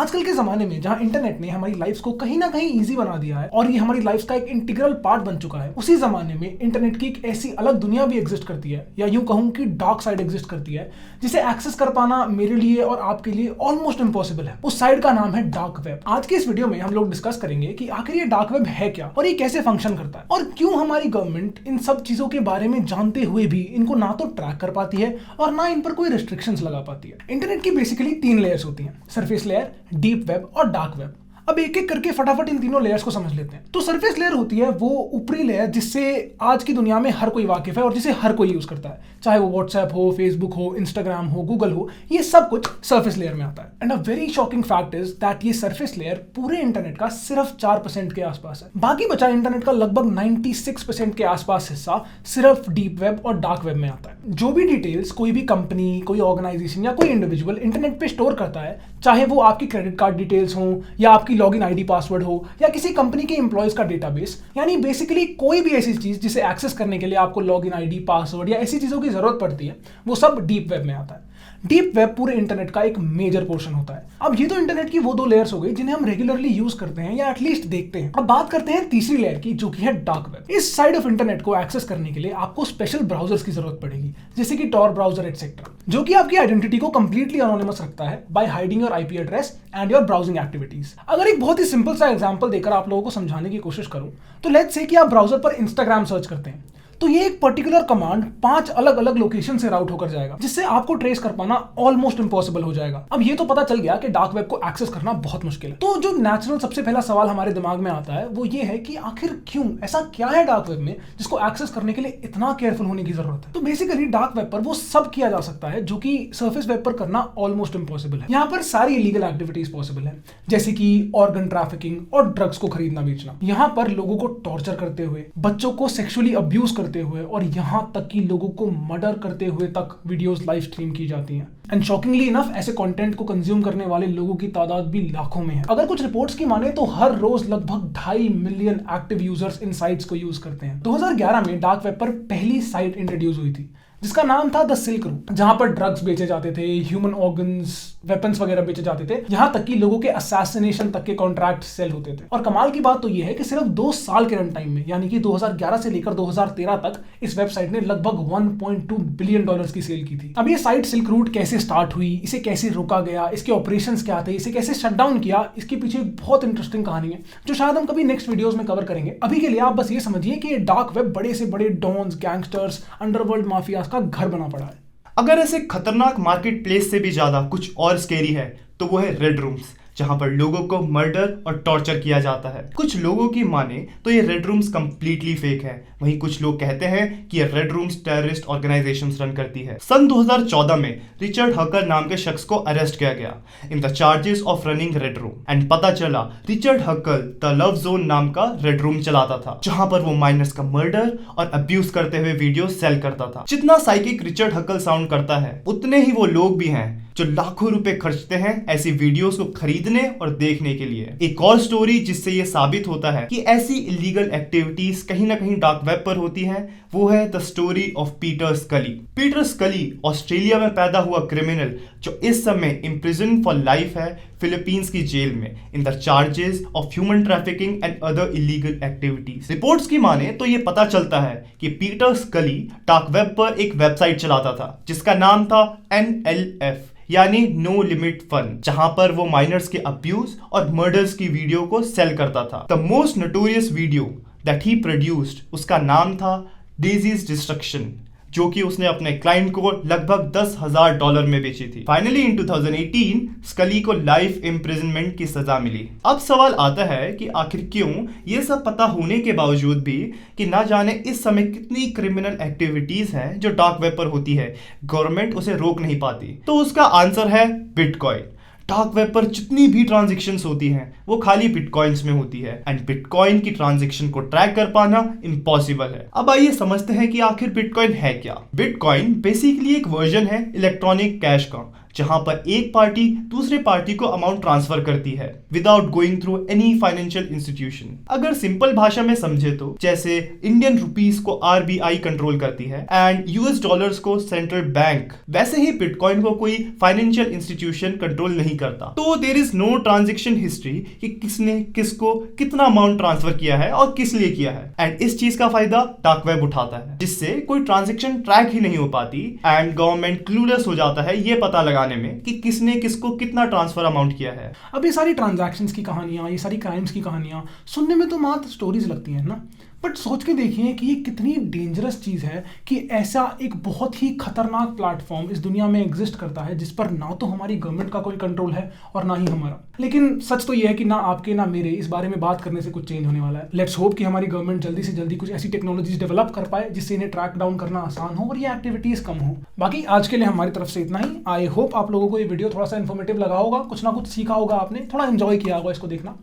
आजकल के जमाने में जहां इंटरनेट ने हमारी लाइफ को कहीं ना कहीं इजी बना दिया है और ये हमारी लाइफ का एक इंटीग्रल पार्ट बन चुका है, उसी जमाने में इंटरनेट की एक ऐसी अलग दुनिया भी एग्जिस्ट करती है, या यूं कहूं कि डार्क साइड एग्जिस्ट करती है, जिसे एक्सेस कर पाना मेरे लिए और आपके लिए ऑलमोस्ट इम्पॉसिबल है। उस साइड का नाम है डार्क वेब। आज के इस वीडियो में हम लोग डिस्कस करेंगे कि आखिर ये डार्क वेब है क्या और ये कैसे फंक्शन करता है, और क्यों हमारी गवर्नमेंट इन सब चीजों के बारे में जानते हुए भी इनको ना तो ट्रैक कर पाती है और ना इन पर कोई रिस्ट्रिक्शंस लगा पाती है। इंटरनेट की बेसिकली 3 लेयर्स होती हैं, सरफेस लेयर, डीप वेब और डार्क वेब। अब एक एक करके फटाफट इन तीनों लेयर्स को समझ लेते हैं। तो सरफेस लेयर होती है वो ऊपरी लेयर जिससे आज की दुनिया में हर कोई वाकिफ है और जिसे हर कोई यूज करता है, चाहे वो व्हाट्सएप हो, फेसबुक हो, इंस्टाग्राम हो, गूगल हो, ये सब कुछ सरफेस लेयर में आता है। And a very shocking fact is that ये सरफेस लेयर पूरे इंटरनेट का सिर्फ 4% के आसपास है। बाकी बचा इंटरनेट का लगभग 96% के आसपास हिस्सा सिर्फ डीप वेब और डार्क वेब में आता है। जो भी डिटेल्स कोई भी कंपनी, कोई ऑर्गेनाइजेशन या कोई इंडिविजुअल इंटरनेट पे स्टोर करता है, चाहे वो आपकी क्रेडिट कार्ड डिटेल्स हो या आपकी लॉगिन आईडी पासवर्ड हो या किसी कंपनी के एम्प्लॉयज का डेटाबेस, यानी बेसिकली कोई भी ऐसी चीज जिसे एक्सेस करने के लिए आपको लॉगिन आईडी, पासवर्ड या ऐसी चीजों की जरूरत पड़ती है, वो सब डीप वेब में आता है। डीप वेब पूरे इंटरनेट का एक मेजर पोर्शन होता है। अब ये तो इंटरनेट की वो 2 लेयर्स हो गई जिन्हें हम रेगुलरली यूज करते हैं या एटलीस्ट देखते हैं। अब बात करते हैं तीसरी लेयर की, जो कि है डार्क वेब। इस साइड ऑफ इंटरनेट को एक्सेस करने के लिए आपको स्पेशल ब्राउजर्स की जरूरत पड़ेगी, जैसे कि टॉर ब्राउजर एटसेट्रा, जो कि आपकी आइडेंटिटी को कंप्लीटली एनोनिमस रखता है by hiding your IP address and your browsing activities. अगर एक बहुत ही सिंपल सा एग्जांपल देकर आप लोगों को समझाने की कोशिश करूं, तो लेट्स से कि आप ब्राउजर पर इंस्टाग्राम सर्च करते हैं, तो ये एक पर्टिकुलर कमांड 5 अलग अलग लोकेशन से राउट होकर जाएगा, जिससे आपको ट्रेस कर पाना ऑलमोस्ट इम्पॉसिबल हो जाएगा। अब ये तो पता चल गया कि डार्क वेब को एक्सेस करना बहुत मुश्किल है। तो जो नेचुरल सबसे पहला सवाल हमारे दिमाग में आता है वो ये है कि आखिर क्यों, ऐसा क्या है डार्क वेब में जिसको एक्सेस करने के लिए इतना केयरफुल होने की जरूरत है। तो बेसिकली डार्क वेब पर वो सब किया जा सकता है जो कि सरफेस वेब पर करना ऑलमोस्ट इम्पॉसिबल है। यहाँ पर सारी इलीगल एक्टिविटीज पॉसिबल है, जैसे कि ऑर्गन ट्रैफिकिंग और ड्रग्स को खरीदना बेचना, यहाँ पर लोगों को टॉर्चर करते हुए, बच्चों को सेक्सुअली अब्यूज करते हुए और यहां तक कि लोगों को मर्डर करते हुए तक वीडियोस लाइव स्ट्रीम की जाती हैं। एंड शॉकिंगली इनफ ऐसे कंटेंट को कंज्यूम करने वाले लोगों की तादाद भी लाखों में है। अगर कुछ रिपोर्ट्स की माने तो हर रोज लगभग 2.5 मिलियन एक्टिव यूजर्स इन साइट्स को यूज करते हैं। 2011 में डार्क वेब पर पहली साइट इंट्रोड्यूस हुई थी जिसका नाम था द सिल्क रूट, जहां पर ड्रग्स बेचे जाते थे, ह्यूमन ऑर्गन्स, वेपन्स वगैरह बेचे जाते थे, यहां तक कि लोगों के असैसिनेशन तक के कॉन्ट्रैक्ट सेल होते थे। और कमाल की बात तो यह है कि सिर्फ 2 साल के रन टाइम में, यानी कि 2011 से लेकर 2013 तक, इस वेबसाइट ने लगभग $1.2 बिलियन की सेल की थी। अब ये साइट सिल्क रूट कैसे स्टार्ट हुई, इसे कैसे रोका गया, इसके ऑपरेशंस क्या थे, इसे कैसे शट डाउन किया, इसके पीछे एक बहुत इंटरेस्टिंग कहानी है जो शायद हम कभी नेक्स्ट वीडियोस में कवर करेंगे। अभी के लिए आप बस ये समझिए कि डार्क वेब बड़े से बड़े डॉन्स, गैंगस्टर्स, अंडरवर्ल्ड माफियाज का घर बना पड़ा है। अगर ऐसे खतरनाक मार्केट प्लेस से भी ज्यादा कुछ और स्केरी है तो वो है रेड रूम्स, जहां पर लोगों को मर्डर और टॉर्चर किया जाता है। कुछ लोगों की माने तो ये रेड रूम्स कंप्लीटली फेक है, वहीं कुछ लोग कहते हैं कि ये red rooms terrorist organisations run करती है। सन 2014 में रिचर्ड हकर नाम के शख्स को अरेस्ट किया गया in the charges of running red room, and पता चला रिचर्ड हकर द लव जोन नाम का रेड रूम चलाता था, जहां पर वो माइनर्स का मर्डर और अब्यूज करते हुए वीडियो सेल करता था। जितना साइकिक रिचर्ड हकर साउंड करता है, उतने ही वो लोग भी हैं जो लाखों रुपए खर्चते हैं ऐसी वीडियोस को खरीदने और देखने के लिए। एक और स्टोरी जिससे ये साबित होता है कि ऐसी इलीगल एक्टिविटीज कहीं ना कहीं डार्क वेब पर होती हैं, वो है द स्टोरी ऑफ पीटर स्कली। पीटर स्कली ऑस्ट्रेलिया में पैदा हुआ क्रिमिनल जो इस समय इम्प्रिजन फॉर लाइफ है फिलीपींस की जेल में in the charges of human trafficking and other illegal activities. Reports की माने तो ये पता चलता है कि पीटर स्कली डार्क वेब पर एक वेबसाइट चलाता था जिसका नाम था NLF, यानी नो लिमिट फन, जहां पर वो माइनर्स के अब्यूज और मर्डर्स की वीडियो को सेल करता था। The most notorious video that he produced, उसका नाम था डेजीज डिस्ट्रक्शन, जो कि उसने अपने क्लाइंट को लगभग $10,000 में बेची थी। फाइनली इन 2018 स्कली को लाइफ इम्प्रिजनमेंट की सजा मिली। अब सवाल आता है कि आखिर क्यों ये सब पता होने के बावजूद भी कि ना जाने इस समय कितनी क्रिमिनल एक्टिविटीज हैं जो डार्क वेब पर होती है, गवर्नमेंट उसे रोक नहीं पाती। तो उसका आंसर है बिटकॉइन। डार्क वेब पर जितनी भी ट्रांजैक्शंस होती हैं वो खाली बिटकॉइंस में होती है, एंड बिटकॉइन की ट्रांजैक्शन को ट्रैक कर पाना इम्पॉसिबल है। अब आइए समझते हैं कि आखिर बिटकॉइन है क्या। बिटकॉइन बेसिकली एक वर्जन है इलेक्ट्रॉनिक कैश का, जहां पर एक पार्टी दूसरे पार्टी को अमाउंट ट्रांसफर करती है without going through any financial institution. अगर सिंपल भाषा में समझे तो जैसे इंडियन रुपीस को आरबीआई कंट्रोल करती है एंड यूएस डॉलर्स को सेंट्रल बैंक, वैसे ही बिटकॉइन को कोई फाइनेंशियल इंस्टीट्यूशन कंट्रोल नहीं करता। तो there is no transaction history कि किसने किसको कितना अमाउंट ट्रांसफर किया है और किस लिए किया है। एंड इस चीज का फायदा डार्क वेब उठाता है, जिससे कोई ट्रांजैक्शन ट्रैक ही नहीं हो पाती एंड गवर्नमेंट क्लूलेस हो जाता है ये पता लगाने में कि किसने किसको कितना ट्रांसफर अमाउंट किया है। अब ये सारी ट्रांजैक्शंस की कहानियाँ, ये सारी क्राइम्स की कहानियाँ सुनने में तो मात्र स्टोरीज लगती हैं ना, बट सोच के देखिए कि ये कितनी डेंजरस चीज़ है कि ऐसा एक बहुत ही खतरनाक प्लेटफॉर्म इस दुनिया में एग्जिस्ट करता है जिस पर ना तो हमारी गवर्नमेंट का कोई कंट्रोल है और ना ही हमारा। लेकिन सच तो ये है कि ना आपके ना मेरे इस बारे में बात करने से कुछ चेंज होने वाला है। लेट्स होप कि हमारी गवर्नमेंट जल्दी से जल्दी कुछ ऐसी टेक्नोलॉजीज डेवलप कर पाए जिससे इन्हें ट्रैक डाउन करना आसान हो और ये एक्टिविटीज़ कम हो। बाकी आज के लिए हमारी तरफ से इतना ही। आई होप आप लोगों को ये वीडियो थोड़ा सा इन्फॉर्मेटिव लगा होगा, कुछ ना कुछ सीखा होगा आपने, थोड़ा एंजॉय किया होगा इसको देखना।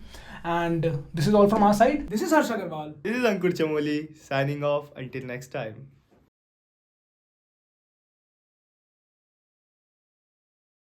And this is all from our side. This is Harsh Agarwal. This is Ankur Chamoli signing off until next time.